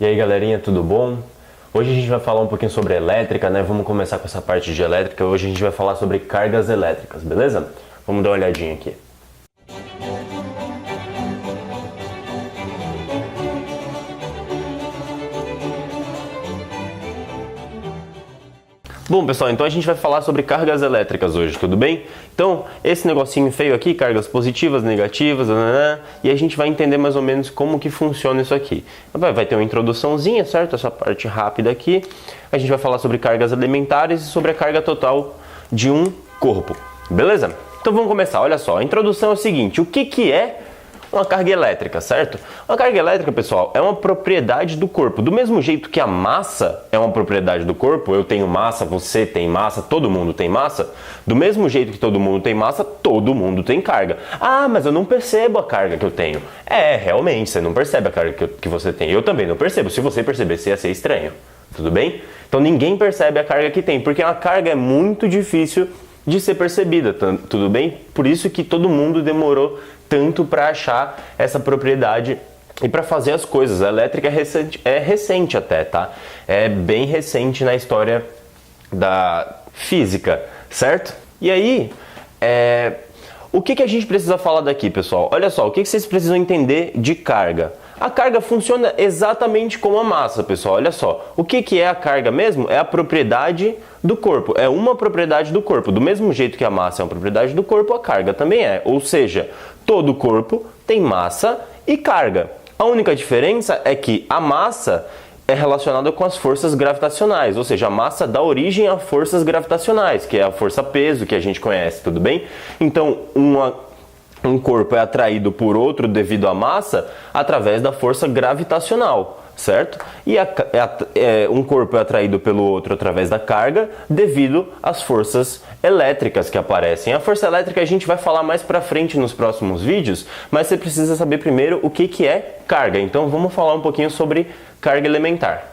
E aí galerinha, tudo bom? Hoje a gente vai falar um pouquinho sobre elétrica, né? Vamos começar com essa parte de elétrica. Hoje a gente vai falar sobre cargas elétricas, beleza? Vamos dar uma olhadinha aqui. Bom pessoal, então a gente vai falar sobre cargas elétricas hoje, tudo bem? Então, esse negocinho feio aqui, cargas positivas, negativas, e a gente vai entender mais ou menos como que funciona isso aqui. Vai ter uma introduçãozinha, certo? Essa parte rápida aqui. A gente vai falar sobre cargas elementares e sobre a carga total de um corpo, beleza? Então vamos começar, olha só, a introdução é o seguinte, o que é uma carga elétrica, certo? Uma carga elétrica, pessoal, é uma propriedade do corpo. Do mesmo jeito que a massa é uma propriedade do corpo, eu tenho massa, você tem massa, todo mundo tem massa. Do mesmo jeito que todo mundo tem massa, todo mundo tem carga. Ah, mas eu não percebo a carga que eu tenho. Realmente, você não percebe a carga que você tem. Eu também não percebo. Se você percebesse, ia ser estranho. Tudo bem? Então ninguém percebe a carga que tem, porque a carga é muito difícil de ser percebida, tudo bem? Por isso que todo mundo demorou tanto para achar essa propriedade e para fazer as coisas. A elétrica é recente até, tá? É bem recente na história da física, certo? E aí, o que a gente precisa falar daqui, pessoal? Olha só, o que vocês precisam entender de carga? A carga funciona exatamente como a massa, pessoal. Olha só, o que é a carga mesmo? É a propriedade do corpo, é uma propriedade do corpo. Do mesmo jeito que a massa é uma propriedade do corpo, a carga também é. Ou seja, todo corpo tem massa e carga. A única diferença é que a massa é relacionada com as forças gravitacionais, ou seja, a massa dá origem a forças gravitacionais, que é a força-peso que a gente conhece, tudo bem? Então, um corpo é atraído por outro devido à massa através da força gravitacional, certo? E um corpo é atraído pelo outro através da carga devido às forças elétricas que aparecem. A força elétrica a gente vai falar mais pra frente nos próximos vídeos, mas você precisa saber primeiro o que é carga. Então vamos falar um pouquinho sobre carga elementar.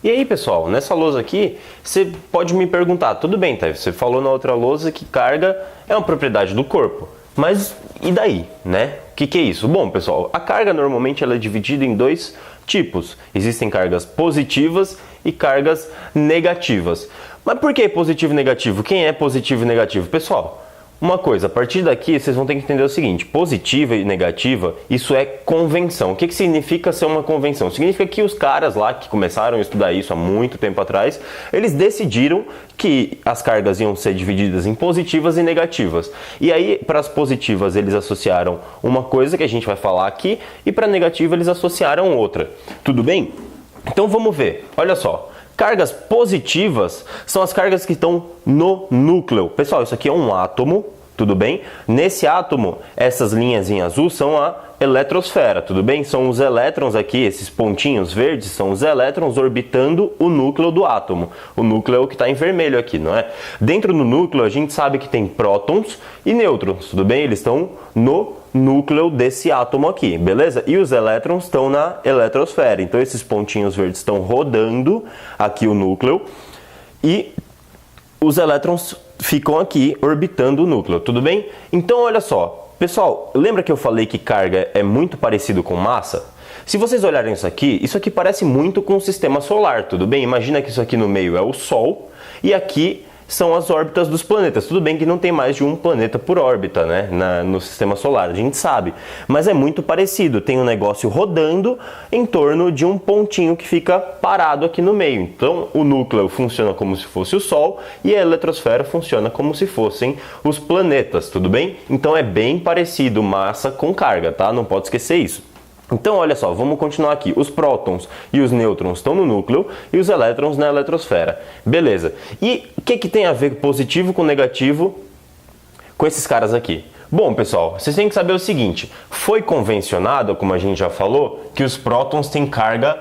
E aí pessoal, nessa lousa aqui, você pode me perguntar, tudo bem, tá? Você falou na outra lousa que carga é uma propriedade do corpo. Mas e daí, né? O que é isso? Bom, pessoal, a carga normalmente ela é dividida em dois tipos. Existem cargas positivas e cargas negativas. Mas por que positivo e negativo? Quem é positivo e negativo? Pessoal, uma coisa, a partir daqui vocês vão ter que entender o seguinte, positiva e negativa, isso é convenção. O que significa ser uma convenção? Significa que os caras lá que começaram a estudar isso há muito tempo atrás, eles decidiram que as cargas iam ser divididas em positivas e negativas. E aí, para as positivas, eles associaram uma coisa que a gente vai falar aqui, e para a negativa eles associaram outra. Tudo bem? Então vamos ver, olha só. Cargas positivas são as cargas que estão no núcleo. Pessoal, isso aqui é um átomo, tudo bem? Nesse átomo, essas linhas em azul são a eletrosfera, tudo bem? São os elétrons aqui, esses pontinhos verdes, são os elétrons orbitando o núcleo do átomo. O núcleo é o que está em vermelho aqui, não é? Dentro do núcleo, a gente sabe que tem prótons e nêutrons, tudo bem? Eles estão no núcleo desse átomo aqui, beleza? E os elétrons estão na eletrosfera. Então esses pontinhos verdes estão rodando aqui o núcleo e os elétrons ficam aqui orbitando o núcleo, tudo bem? Então olha só, pessoal, lembra que eu falei que carga é muito parecido com massa? Se vocês olharem isso aqui parece muito com o sistema solar, tudo bem? Imagina que isso aqui no meio é o Sol e aqui são as órbitas dos planetas. Tudo bem que não tem mais de um planeta por órbita, né? No sistema solar, a gente sabe. Mas é muito parecido, tem um negócio rodando em torno de um pontinho que fica parado aqui no meio. Então o núcleo funciona como se fosse o Sol e a eletrosfera funciona como se fossem os planetas, tudo bem? Então é bem parecido massa com carga, tá? Não pode esquecer isso. Então, olha só, vamos continuar aqui. Os prótons e os nêutrons estão no núcleo e os elétrons na eletrosfera. Beleza. E o que tem a ver positivo com negativo com esses caras aqui? Bom, pessoal, vocês têm que saber o seguinte. Foi convencionado, como a gente já falou, que os prótons têm carga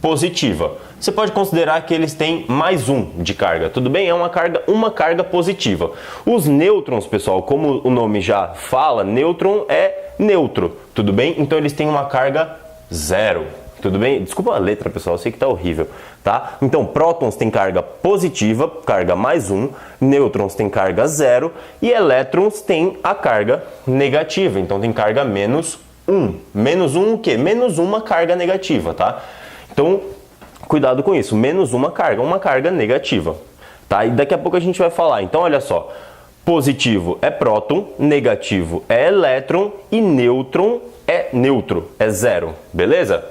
positiva. Você pode considerar que eles têm mais um de carga, tudo bem? É uma carga positiva. Os nêutrons, pessoal, como o nome já fala, nêutron é neutro, tudo bem? Então eles têm uma carga zero, tudo bem? Desculpa a letra, pessoal, eu sei que tá horrível, tá? Então prótons têm carga positiva, carga mais um, nêutrons têm carga zero e elétrons têm a carga negativa, então tem carga menos um. Menos um o quê? Menos uma carga negativa, tá? Então, cuidado com isso. Menos uma carga negativa. Tá? E daqui a pouco a gente vai falar. Então, olha só. Positivo é próton, negativo é elétron e nêutron é neutro, é zero. Beleza?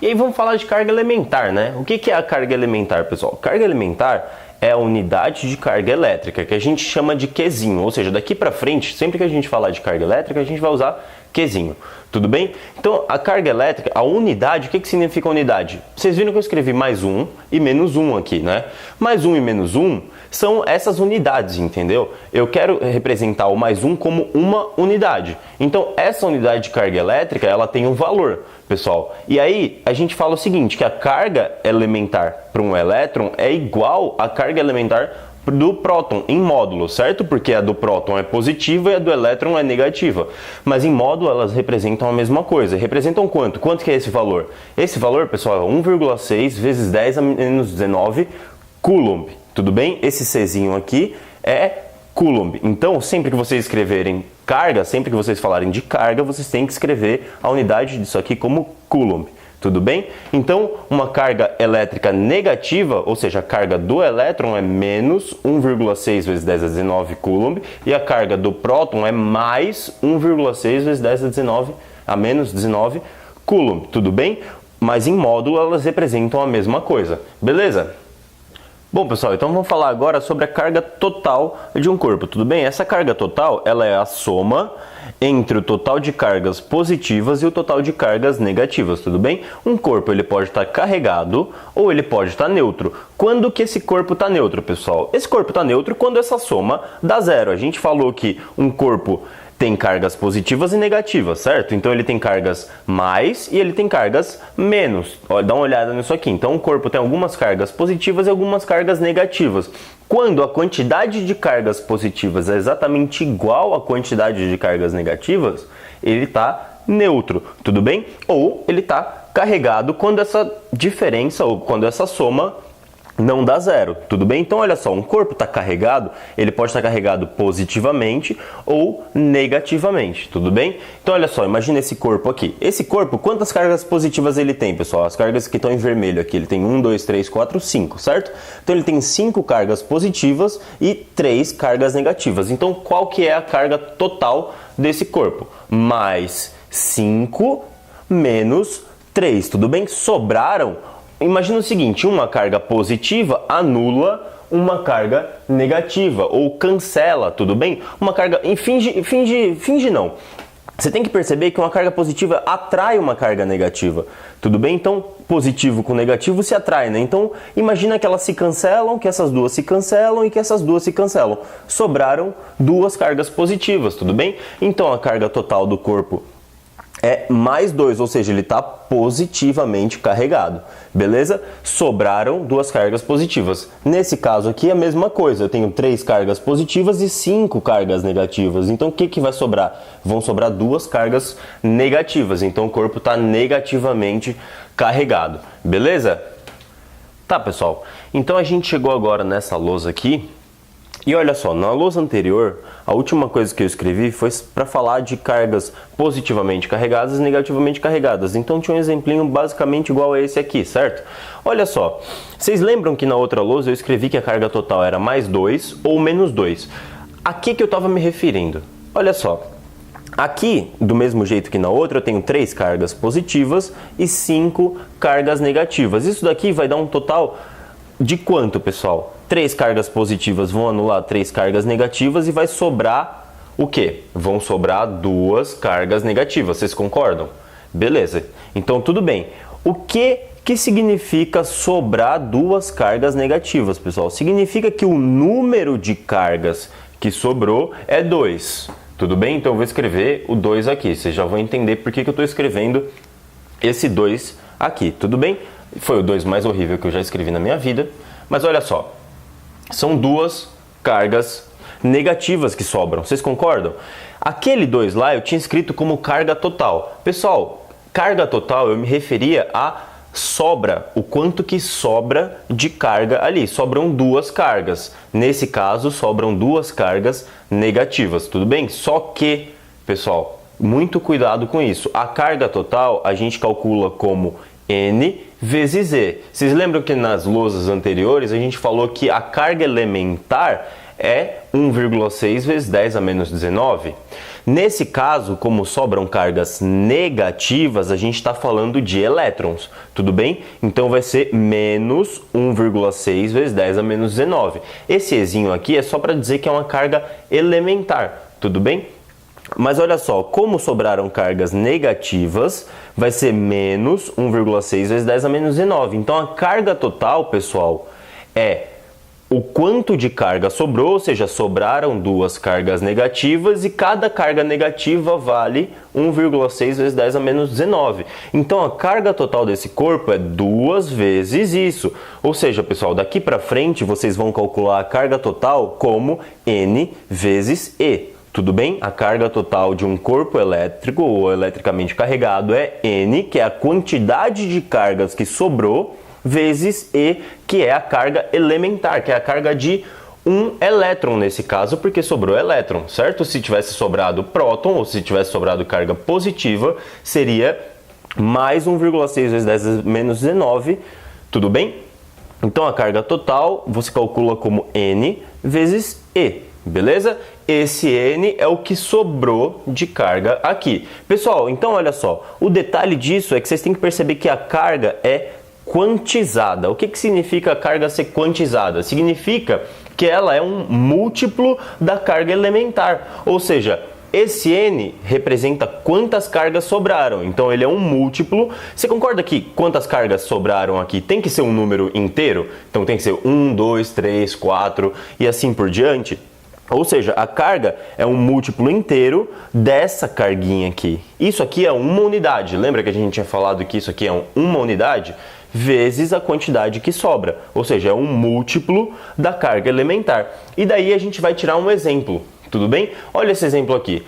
E aí vamos falar de carga elementar, né? O que é a carga elementar, pessoal? Carga elementar é a unidade de carga elétrica, que a gente chama de Qzinho. Ou seja, daqui para frente, sempre que a gente falar de carga elétrica, a gente vai usar Qzinho. Tudo bem? Então, a carga elétrica, a unidade, o que significa unidade? Vocês viram que eu escrevi mais um e menos um aqui, né? Mais um e menos um são essas unidades, entendeu? Eu quero representar o mais um como uma unidade. Então, essa unidade de carga elétrica, ela tem um valor, pessoal. E aí, a gente fala o seguinte, que a carga elementar para um elétron é igual à carga elementar do próton em módulo, certo? Porque a do próton é positiva e a do elétron é negativa. Mas em módulo elas representam a mesma coisa. Representam quanto? Quanto que é esse valor? Esse valor, pessoal, é 1,6 vezes 10 a menos 19 Coulomb. Tudo bem? Esse Czinho aqui é Coulomb. Então, sempre que vocês escreverem carga, sempre que vocês falarem de carga, vocês têm que escrever a unidade disso aqui como Coulomb. Tudo bem? Então, uma carga elétrica negativa, ou seja, a carga do elétron é menos 1,6 vezes 10 a 19 Coulomb e a carga do próton é mais 1,6 vezes 10 a 19 a menos 19 Coulomb. Tudo bem? Mas em módulo elas representam a mesma coisa. Beleza? Bom, pessoal, então vamos falar agora sobre a carga total de um corpo, tudo bem? Essa carga total, ela é a soma entre o total de cargas positivas e o total de cargas negativas, tudo bem? Um corpo, ele pode estar carregado ou ele pode estar neutro. Quando que esse corpo está neutro, pessoal? Esse corpo está neutro quando essa soma dá zero. A gente falou que um corpo tem cargas positivas e negativas, certo? Então ele tem cargas mais e ele tem cargas menos. Olha, dá uma olhada nisso aqui. Então o corpo tem algumas cargas positivas e algumas cargas negativas. Quando a quantidade de cargas positivas é exatamente igual à quantidade de cargas negativas, ele está neutro, tudo bem? Ou ele está carregado quando essa diferença ou quando essa soma não dá zero, tudo bem? Então olha só, um corpo está carregado, ele pode estar carregado positivamente ou negativamente, tudo bem? Então olha só, imagina esse corpo aqui. Esse corpo, quantas cargas positivas ele tem, pessoal? As cargas que estão em vermelho aqui, ele tem 1, 2, 3, 4, 5, certo? Então ele tem 5 cargas positivas e 3 cargas negativas. Então qual que é a carga total desse corpo? Mais 5 menos 3, tudo bem? Sobraram. Imagina o seguinte, uma carga positiva anula uma carga negativa ou cancela, tudo bem? Uma carga, finge não. Você tem que perceber que uma carga positiva atrai uma carga negativa, tudo bem? Então, positivo com negativo se atrai, né? Então, imagina que elas se cancelam, que essas duas se cancelam e que essas duas se cancelam. Sobraram duas cargas positivas, tudo bem? Então, a carga total do corpo é mais 2, ou seja, ele está positivamente carregado, beleza? Sobraram duas cargas positivas. Nesse caso aqui é a mesma coisa, eu tenho 3 cargas positivas e 5 cargas negativas. Então o que vai sobrar? Vão sobrar duas cargas negativas, então o corpo está negativamente carregado, beleza? Tá, pessoal, então a gente chegou agora nessa lousa aqui. E olha só, na lousa anterior, a última coisa que eu escrevi foi para falar de cargas positivamente carregadas e negativamente carregadas. Então tinha um exemplinho basicamente igual a esse aqui, certo? Olha só, vocês lembram que na outra lousa eu escrevi que a carga total era mais 2 ou menos 2? A que eu estava me referindo? Olha só, aqui, do mesmo jeito que na outra, eu tenho 3 cargas positivas e 5 cargas negativas. Isso daqui vai dar um total de quanto, pessoal? 3 cargas positivas vão anular 3 cargas negativas e vai sobrar o quê? Vão sobrar 2 cargas negativas, vocês concordam? Beleza, então tudo bem. O que significa sobrar 2 cargas negativas, pessoal? Significa que o número de cargas que sobrou é 2, tudo bem? Então eu vou escrever o 2 aqui, vocês já vão entender por que eu estou escrevendo esse 2 aqui, tudo bem? Foi o 2 mais horrível que eu já escrevi na minha vida, mas olha só. São 2 cargas negativas que sobram, vocês concordam? Aquele 2 lá eu tinha escrito como carga total. Pessoal, carga total eu me referia a sobra, o quanto que sobra de carga ali. Sobram 2 cargas. Nesse caso, sobram 2 cargas negativas, tudo bem? Só que, pessoal, muito cuidado com isso. A carga total a gente calcula como N vezes E. Vocês lembram que nas lousas anteriores a gente falou que a carga elementar é 1,6 vezes 10 a menos 19? Nesse caso, como sobram cargas negativas, a gente está falando de elétrons, tudo bem? Então vai ser menos 1,6 vezes 10 a menos 19. Esse Ezinho aqui é só para dizer que é uma carga elementar, tudo bem? Mas olha só, como sobraram cargas negativas, vai ser menos 1,6 vezes 10 a menos 19. Então a carga total, pessoal, é o quanto de carga sobrou, ou seja, sobraram duas cargas negativas e cada carga negativa vale 1,6 vezes 10 a menos 19. Então a carga total desse corpo é 2 vezes isso. Ou seja, pessoal, daqui para frente vocês vão calcular a carga total como N vezes E. Tudo bem? A carga total de um corpo elétrico ou eletricamente carregado é N, que é a quantidade de cargas que sobrou, vezes E, que é a carga elementar, que é a carga de um elétron nesse caso, porque sobrou elétron, certo? Se tivesse sobrado próton ou se tivesse sobrado carga positiva, seria mais 1,6 vezes 10 a menos 19, tudo bem? Então a carga total você calcula como N vezes E, beleza? Esse N é o que sobrou de carga aqui. Pessoal, então olha só, o detalhe disso é que vocês têm que perceber que a carga é quantizada. O que significa a carga ser quantizada? Significa que ela é um múltiplo da carga elementar, ou seja, esse N representa quantas cargas sobraram, então ele é um múltiplo. Você concorda que quantas cargas sobraram aqui tem que ser um número inteiro? Então tem que ser 1, 2, 3, 4 e assim por diante. Ou seja, a carga é um múltiplo inteiro dessa carguinha aqui. Isso aqui é uma unidade. Lembra que a gente tinha falado que isso aqui é uma unidade? Vezes a quantidade que sobra. Ou seja, é um múltiplo da carga elementar. E daí a gente vai tirar um exemplo. Tudo bem? Olha esse exemplo aqui.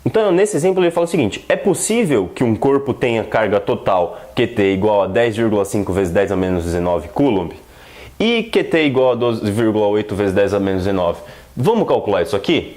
Então, nesse exemplo ele fala o seguinte: é possível que um corpo tenha carga total QT igual a 10,5 vezes 10 a menos 19 coulomb e QT igual a 12,8 vezes 10 a menos 19. Vamos calcular isso aqui?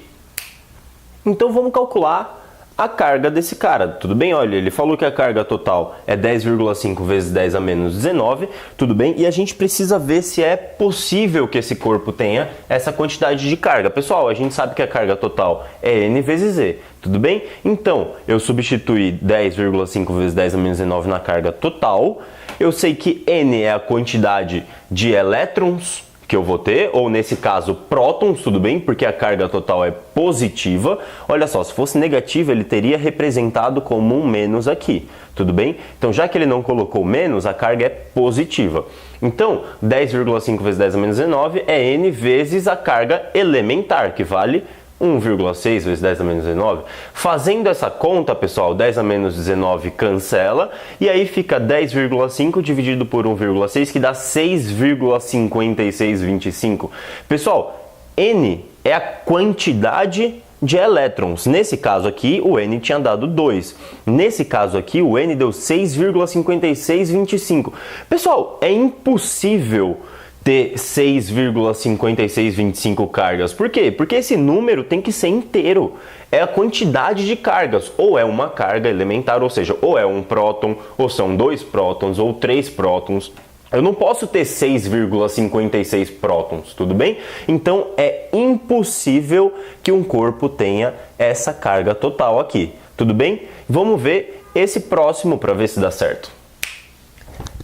Então vamos calcular a carga desse cara, tudo bem? Olha, ele falou que a carga total é 10,5 vezes 10 a menos 19, tudo bem? E a gente precisa ver se é possível que esse corpo tenha essa quantidade de carga. Pessoal, a gente sabe que a carga total é N vezes E, tudo bem? Então, eu substituí 10,5 vezes 10 a menos 19 na carga total. Eu sei que N é a quantidade de elétrons que eu vou ter, ou nesse caso prótons, tudo bem? Porque a carga total é positiva. Olha só, se fosse negativa, ele teria representado como um menos aqui, tudo bem? Então, já que ele não colocou menos, a carga é positiva. Então, 10,5 vezes 10 a menos 19 é N vezes a carga elementar, que vale 1,6 vezes 10 a menos 19. Fazendo essa conta, pessoal, 10 a menos 19 cancela, e aí fica 10,5 dividido por 1,6, que dá 6,5625. Pessoal, N é a quantidade de elétrons. Nesse caso aqui, o N tinha dado 2. Nesse caso aqui, o N deu 6,5625. Pessoal, é impossível ter 6,5625 cargas. Por quê? Porque esse número tem que ser inteiro. É a quantidade de cargas. Ou é uma carga elementar, ou seja, ou é um próton, ou são 2 prótons, ou 3 prótons. Eu não posso ter 6,56 prótons, tudo bem? Então é impossível que um corpo tenha essa carga total aqui, tudo bem? Vamos ver esse próximo para ver se dá certo.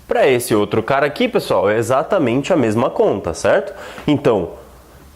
Para esse outro cara aqui, pessoal, é exatamente a mesma conta, certo? Então,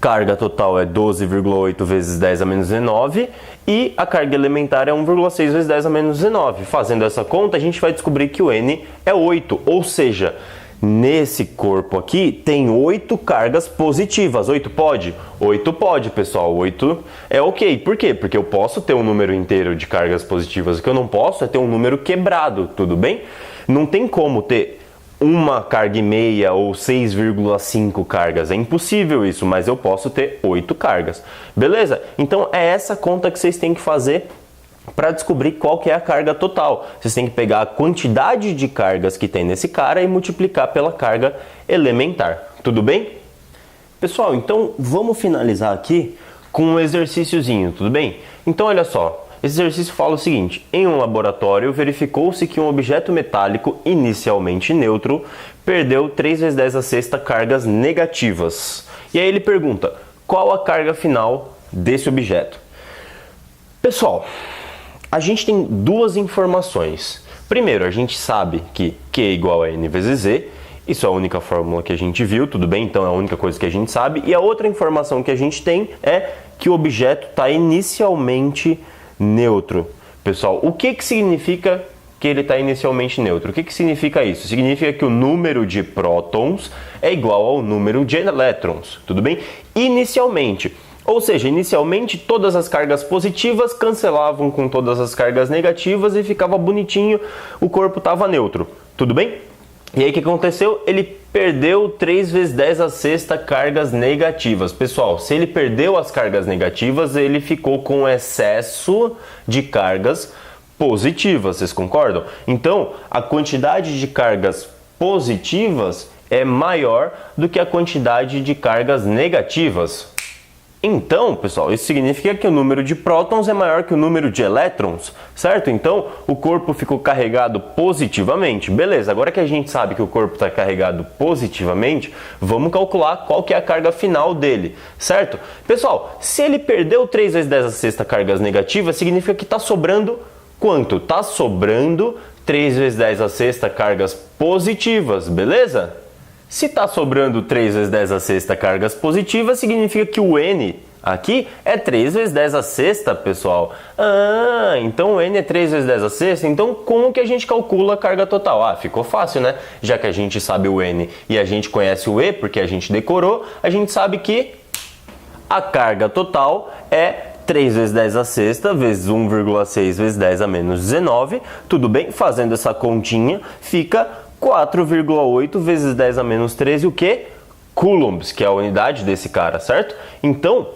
carga total é 12,8 vezes 10 a menos 19 e a carga elementar é 1,6 vezes 10 a menos 19. Fazendo essa conta, a gente vai descobrir que o N é 8, ou seja, nesse corpo aqui tem 8 cargas positivas. 8 pode? 8 pode, pessoal. 8 é ok. Por quê? Porque eu posso ter um número inteiro de cargas positivas. O que eu não posso é ter um número quebrado, tudo bem? Não tem como ter uma carga e meia ou 6,5 cargas. É impossível isso, mas eu posso ter 8 cargas. Beleza? Então é essa conta que vocês têm que fazer para descobrir qual que é a carga total. Vocês têm que pegar a quantidade de cargas que tem nesse cara e multiplicar pela carga elementar. Tudo bem? Pessoal, então vamos finalizar aqui com um exercíciozinho, tudo bem? Então olha só, Esse exercício fala o seguinte: em um laboratório, verificou-se que um objeto metálico inicialmente neutro perdeu 3 vezes 10 a sexta cargas negativas. E aí ele pergunta, qual a carga final desse objeto? Pessoal, a gente tem duas informações. Primeiro, a gente sabe que Q é igual a N vezes Z. Isso é a única fórmula que a gente viu, tudo bem? Então é a única coisa que a gente sabe. E a outra informação que a gente tem é que o objeto está inicialmente neutro. Pessoal, o que significa que ele está inicialmente neutro? O que significa isso? Significa que o número de prótons é igual ao número de elétrons, tudo bem? Inicialmente. Ou seja, inicialmente todas as cargas positivas cancelavam com todas as cargas negativas e ficava bonitinho, o corpo estava neutro, tudo bem? E aí o que aconteceu? Ele perdeu 3 vezes 10 a sexta cargas negativas. Pessoal, se ele perdeu as cargas negativas, ele ficou com excesso de cargas positivas, vocês concordam? Então, a quantidade de cargas positivas é maior do que a quantidade de cargas negativas. Então, pessoal, isso significa que o número de prótons é maior que o número de elétrons, certo? Então, o corpo ficou carregado positivamente. Beleza, agora que a gente sabe que o corpo está carregado positivamente, vamos calcular qual que é a carga final dele, certo? Pessoal, se ele perdeu 3 vezes 10 a sexta cargas negativas, significa que está sobrando quanto? Está sobrando 3 vezes 10 a sexta cargas positivas, beleza? Se está sobrando 3 vezes 10 a sexta cargas positivas, significa que o N aqui é 3 vezes 10 a sexta, pessoal. Ah, então o N é 3 vezes 10 a sexta, então como que a gente calcula a carga total? Ah, ficou fácil, né? Já que a gente sabe o N e a gente conhece o E, porque a gente decorou, a gente sabe que a carga total é 3 vezes 10 a sexta vezes 1,6 vezes 10 a menos 19. Tudo bem? Fazendo essa continha, fica 4,8 vezes 10 a menos 13, o que? Coulombs, que é a unidade desse cara, certo? Então,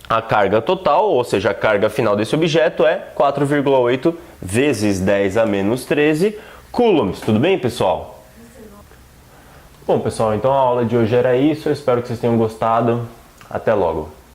a carga total, ou seja, a carga final desse objeto é 4,8 vezes 10 a menos 13 coulombs. Tudo bem, pessoal? Bom, pessoal, então a aula de hoje era isso. Eu espero que vocês tenham gostado. Até logo.